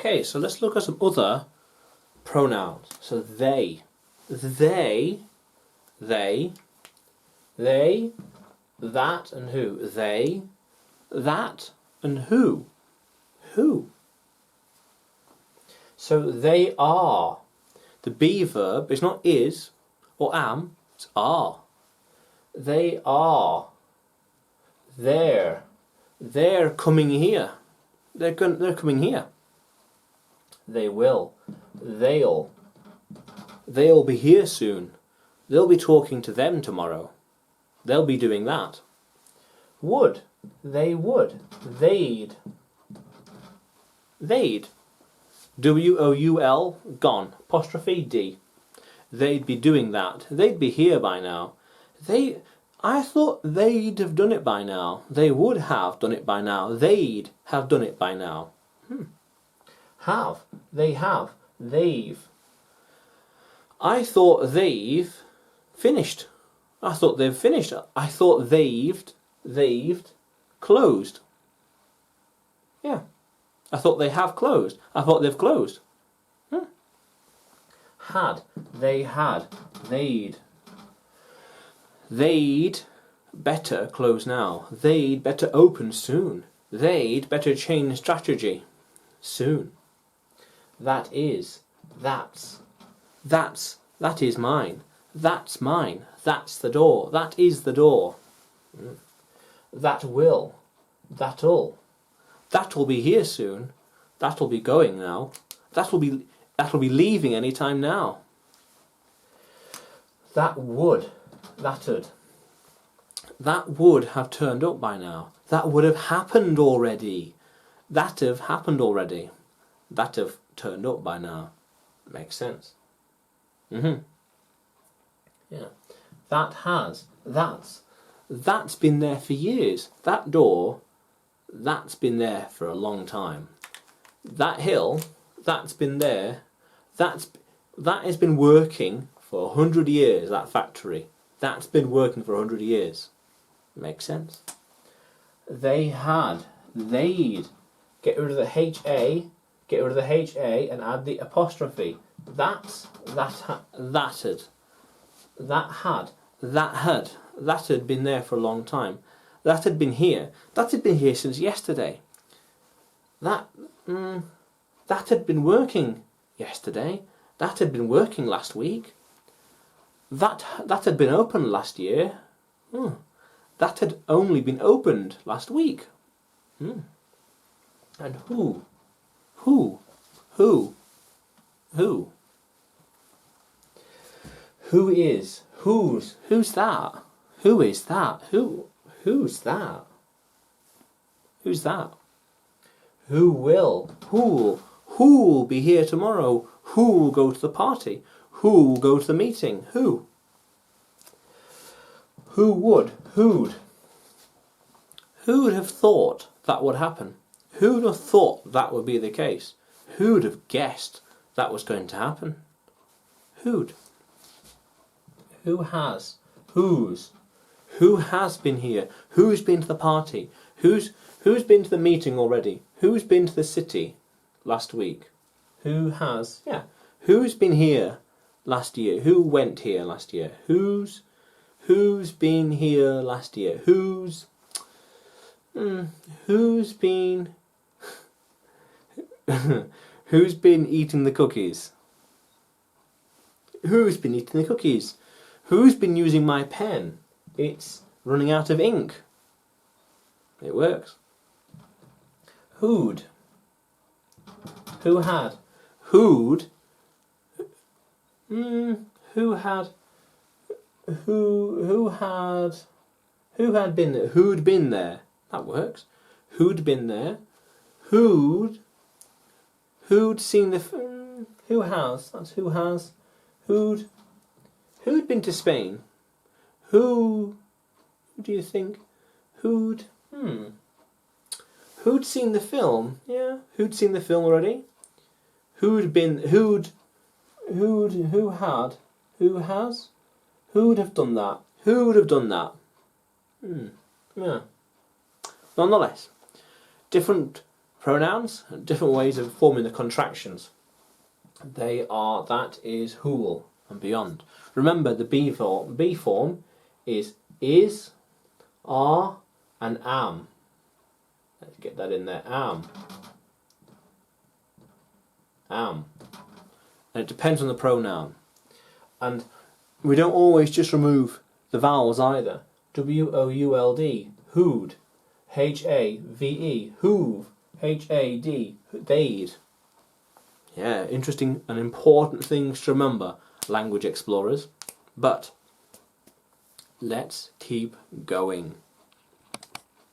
Okay, so let's look at some other pronouns. So they, that and who. They, that and who. So they are. The be verb is not is or am, it's are. They are. They're coming here. They're coming here. They will. They'll be here soon. They'll be talking to them tomorrow. They'll be doing that. Would. They would. They'd. W-O-U-L, gone. Apostrophe D. They'd be doing that. They'd be here by now. I thought they'd have done it by now. They would have done it by now. They'd have done it by now. Have. They have. They've. I thought they've finished. I thought they've finished. I thought they've closed. Yeah. I thought they have closed. I thought they've closed. Had. They had. They'd. They'd better close now. They'd better open soon. They'd better change strategy soon. That is. That's. That is mine. That's mine. That's the door. That is the door. That will. That'll. That'll be here soon. That'll be going now. That'll be leaving any time now. That would. That'd. That would have turned up by now. That would have happened already. That'd have happened already. That'd have turned up by now. Makes sense. Yeah. That has. That's been there for years. That door, that's been there for a long time. That hill, that's been there. That has been working for 100 years, that factory. That's been working for 100 years. Makes sense. They had. They'd. Get rid of the H-A. Get rid of the H-A and add the apostrophe. That'd. That had been there for a long time. That had been here. That had been here since yesterday. That had been working yesterday. That had been working last week. That had been open last year. That had only been opened last week. And who? Who is? Who's that? Who is that? Who's that? Who's that? Who will? Who'll be here tomorrow? Who'll go to the party? Who'll go to the meeting? Who? Who would? Who'd have thought that would happen? Who'd have thought that would be the case? Who'd have guessed that was going to happen? Who'd? Who has? Whose? Who has been here? Who's been to the party? Who's been to the meeting already? Who's been to the city last week? Who has? Yeah. Who's been here last year? Who went here last year? Who's been here last year? Who's been who's been eating the cookies? Who's been eating the cookies? Who's been using my pen? It's running out of ink. It works. Who'd? Who had? Who'd? Who had? Who had been there? Who'd been there? That works. Who'd been there? Who'd seen the? Who has? That's who has. Who'd been to Spain? Who do you think? Who'd seen the film? Yeah, who'd seen the film already? Who had? Who has? Who'd have done that? Who would have done that? Yeah. Nonetheless, different Pronouns, different ways of forming the contractions. That is who'll and beyond. Remember the B form is, are and am. Let's get that in there. Am. And it depends on the pronoun. And we don't always just remove the vowels either. W-O-U-L-D, who'd. H-A-V-E, who've. H-A-D, they'd. Yeah, interesting and important things to remember, language explorers. But let's keep going.